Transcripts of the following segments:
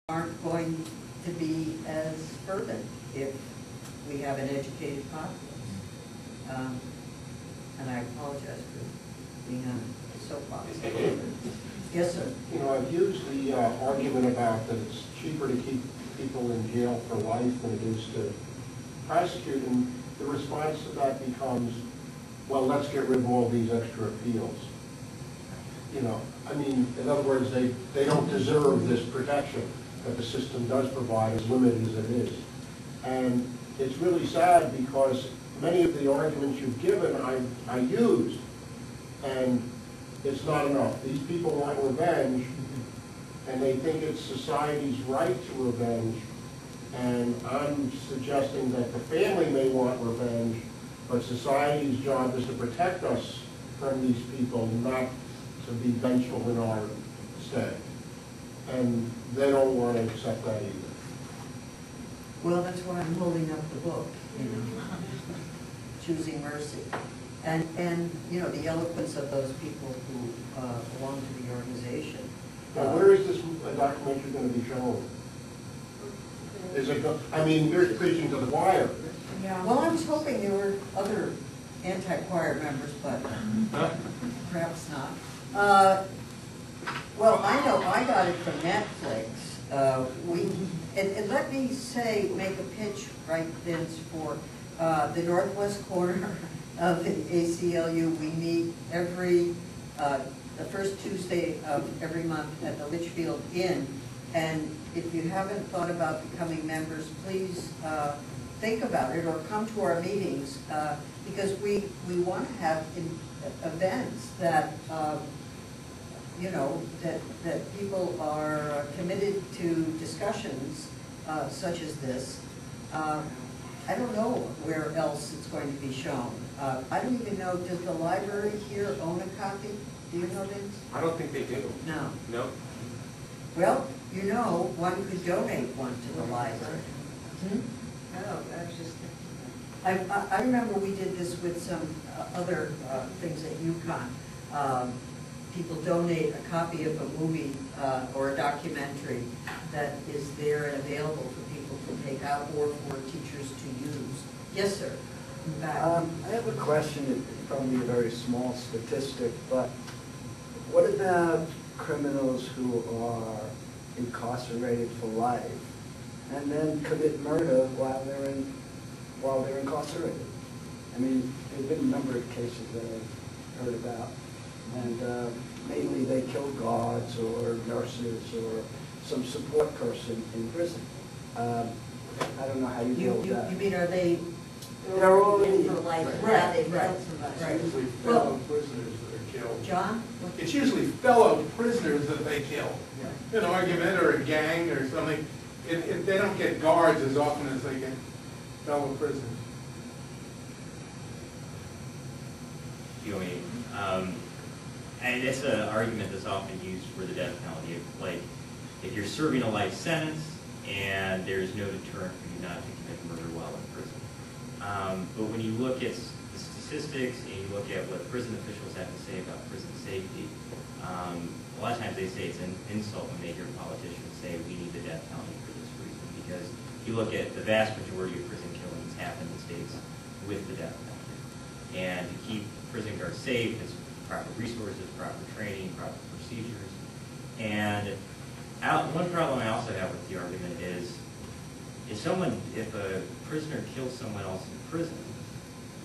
aren't going to be as fervent if we have an educated populace. And I apologize for being on the soapbox. Yes, sir. You know, I've used the argument about that it's cheaper to keep people in jail for life than it is to prosecute, and the response to that becomes, well, let's get rid of all these extra appeals. You know, I mean, in other words, they don't deserve this protection that the system does provide, as limited as it is. And it's really sad because many of the arguments you've given I used, and it's not enough. These people want revenge, and they think it's society's right to revenge, and I'm suggesting that the family may want revenge, but society's job is to protect us from these people, not to be vengeful in our stead. And they don't want to accept that either. Well, that's why I'm holding up the book, you know, Choosing Mercy. And you know, the eloquence of those people who belong to the organization. Now, where is this documentary going to be shown? Is it? I mean, you're preaching to the choir. Yeah. Well, I was hoping there were other anti-choir members, but perhaps not. Well, I know I got it from Netflix. And let me make a pitch, right, Vince, for the northwest corner of the ACLU. We meet every the first Tuesday of every month at the Litchfield Inn. And if you haven't thought about becoming members, please think about it or come to our meetings because we want to have events that you know, that people are committed to discussions such as this. I don't know where else it's going to be shown. I don't even know, does the library here own a copy? Do you know, Vince? I don't think they do. No. No. Well, you know, one could donate one to the library. Oh, I was just thinking. I remember we did this with some other things at UConn. People donate a copy of a movie or a documentary that is there and available for people to take out or for teachers to use. Yes, sir. I have a question. It's probably a very small statistic, but what about criminals who are incarcerated for life and then commit murder while they're incarcerated? I mean, there's been a number of cases that I've heard about, and mainly they kill guards or nurses or some support person in prison. I don't know how you deal with that. You mean, are they? They're already For life, Right, they've right, killed somebody. right. Usually fellow prisoners that are killed. John? It's usually fellow prisoners that they kill. An argument or a gang or something. They don't get guards as often as they get fellow prisoners. And it's an argument that's often used for the death penalty. Like, if you're serving a life sentence and there's no deterrent for you not to commit murder while in prison. But when you look at the statistics and you look at what prison officials have to say about prison safety, a lot of times they say it's an insult when they hear politicians say we need the death penalty for this reason. Because you look at the vast majority of prison killings happen in states with the death penalty. And to keep prison guards safe, it's proper resources, proper training, proper procedures. And one problem I also have with the argument is if a prisoner kills someone else in prison,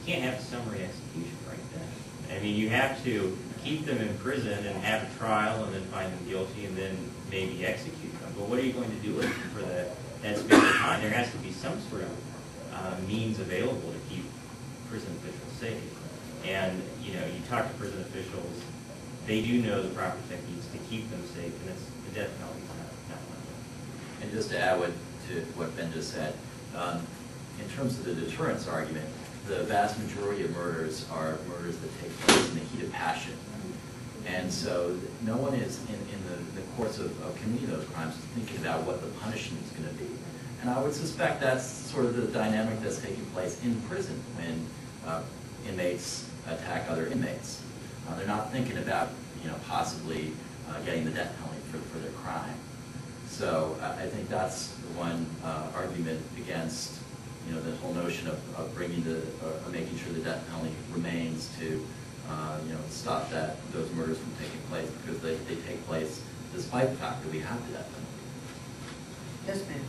you can't have a summary execution right then. I mean, you have to keep them in prison and have a trial and then find them guilty and then maybe execute them. But what are you going to do with them for that space of time? There has to be some sort of means available to keep prison officials safe. And, you know, you talk to prison officials, they do know the proper techniques to keep them safe, and it's the death penalty is not one of them. And just to add to what Ben just said, in terms of the deterrence argument, the vast majority of murders are murders that take place in the heat of passion. And so no one is, in the course of committing those crimes, thinking about what the punishment is going to be. And I would suspect that's sort of the dynamic that's taking place in prison when inmates attack other inmates. They're not thinking about, possibly getting the death penalty for their crime. So I think that's the one argument against, you know, the whole notion of bringing making sure the death penalty remains to, you know, stop those murders from taking place, because they take place despite the fact that we have the death penalty. Yes, ma'am.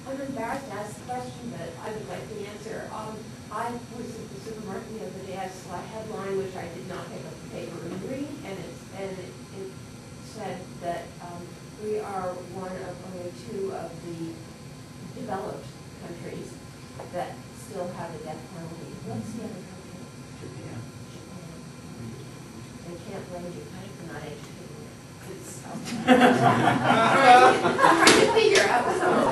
I'm embarrassed to ask the question, but I would like the answer. I was at the supermarket the other day. I saw a headline which I did not pick up the paper and read, and it said that we are one of only 2 of the developed countries that still have a death penalty. What's the other country? Japan. I can't blame Japan for not educating it. I'm trying to figure out something.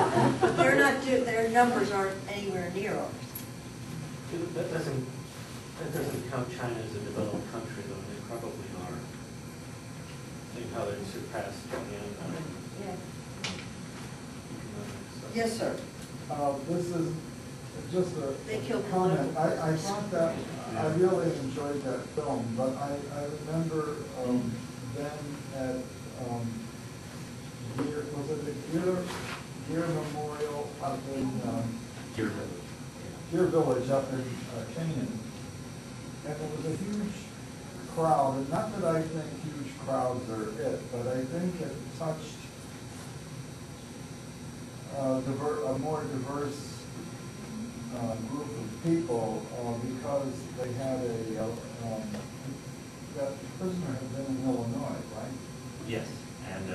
Their numbers aren't anywhere near ours. That doesn't count China as a developed country, though. They probably are. Think how they surpassed Japan. Yeah. Yes, sir. This is just They a killed comment. political I thought that, I really enjoyed that film, but I remember then at was it the Gear Memorial up in Gear Village up in Canaan, and there was a huge crowd, and not that I think huge crowds are it, but I think it touched a more diverse group of people because they had that prisoner had been in Illinois, right? Yes, and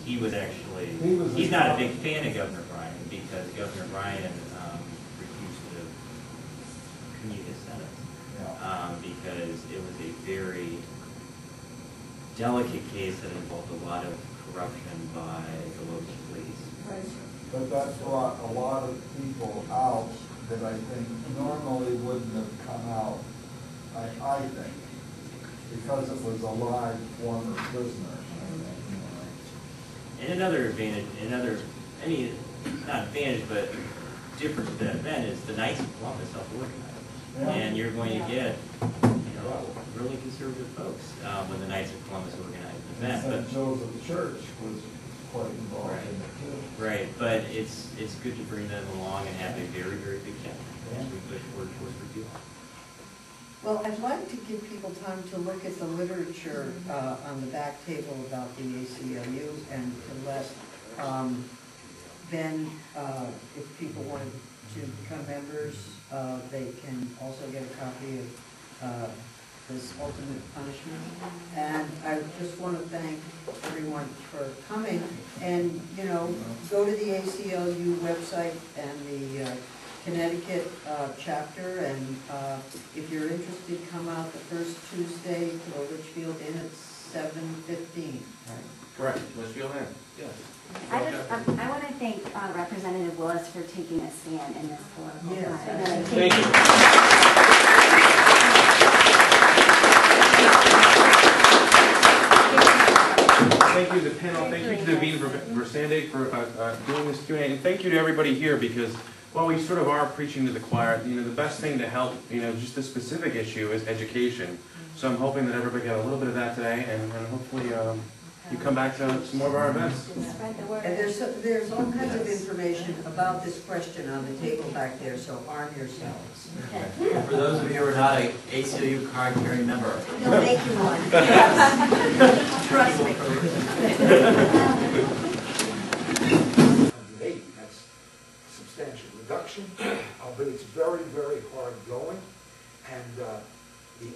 he was actually, He he's not a big fan of Governor Bryan because Governor Bryan refused to commute his sentence because it was a very delicate case that involved a lot of corruption by the local police. Right. But that brought a lot of people out that I think normally wouldn't have come out, I think, because it was a live former prisoner. And another advantage, I mean, not advantage, but difference to that event is the Knights of Columbus self-organized. Yeah. And you're going to get, you know, really conservative folks when the Knights of Columbus organized an event. St. Joseph Church was quite involved in it too. Right, but it's good to bring them along and have a very, very big chapter as we push forward towards repeal. Well, I'd like to give people time to look at the literature on the back table about the ACLU and to let Ben, if people want to become members, they can also get a copy of this Ultimate Punishment. And I just want to thank everyone for coming. And, you know, go to the ACLU website and the Connecticut chapter, and if you're interested, come out the first Tuesday to a Litchfield Inn at 7:15. Right? Correct, Litchfield Inn, yes. I want to thank Representative Willis for taking a stand in this political Yes. time. Thank you. Thank you to the panel, thank you to Davyne Verstandig for doing this Q&A, and thank you to everybody here, because while we sort of are preaching to the choir, you know, the best thing to help, you know, just this specific issue is education. So I'm hoping that everybody got a little bit of that today, and hopefully you come back to some more of our events. Spread the word. And there's all kinds of information about this question on the table back there, so arm yourselves. And for those of you who are not an ACLU card-carrying member, They'll make you one. Trust me. 108, that's a substantial reduction, but it's very, very hard going, and the